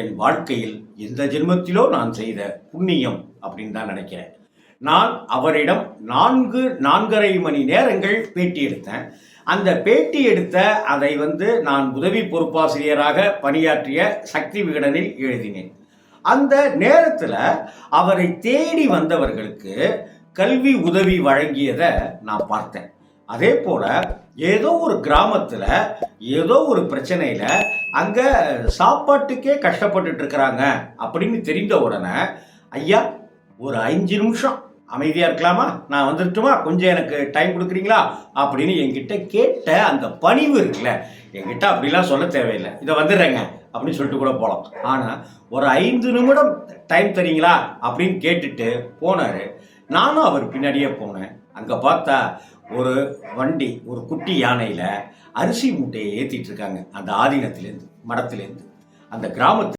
என் வாழ்க்கையில் எந்த ஜென்மத்திலோ நான் செய்த புண்ணியம் அப்படின்னு தான் நினைக்கிறேன். நான் அவரிடம் 4.5 மணி நேரங்கள் பேட்டி எடுத்தேன். அந்த பேட்டி எடுத்த அதை நான் உதவி பொறுப்பாசிரியராக பணியாற்றிய சக்தி விகடனில் எழுதினேன். அந்த நேரத்தில் அவரை தேடி வந்தவர்களுக்கு கல்வி உதவி வழங்கியதை நான் பார்த்தேன். அதே போல் ஏதோ ஒரு கிராமத்தில் ஏதோ ஒரு பிரச்சனையில் அங்கே சாப்பாட்டுக்கே கஷ்டப்பட்டுட்டு இருக்கிறாங்க அப்படின்னு தெரிந்த உடனே, ஐயா ஒரு 5 நிமிஷம் அமைதியாக இருக்கலாமா, நான் வந்துட்டுமா, கொஞ்சம் எனக்கு டைம் கொடுக்குறீங்களா அப்படின்னு என்கிட்ட கேட்ட அந்த பணிவு இருக்குல்ல, என்கிட்ட அப்படிலாம் சொல்ல தேவையில்லை, இதை வந்துடுறேங்க அப்படின்னு சொல்லிட்டு கூட போகலாம். ஆனால் ஒரு 5 நிமிடம் டைம் தரீங்களா அப்படின்னு கேட்டுட்டு போனார். நானும் அவர் பின்னாடியே போனேன். அங்கே பார்த்தா ஒரு வண்டி, ஒரு குட்டி யானையில் அரிசி மூட்டையை ஏற்றிட்டு இருக்காங்க. அந்த ஆதீனத்திலேருந்து, மடத்திலேருந்து, அந்த கிராமத்தில்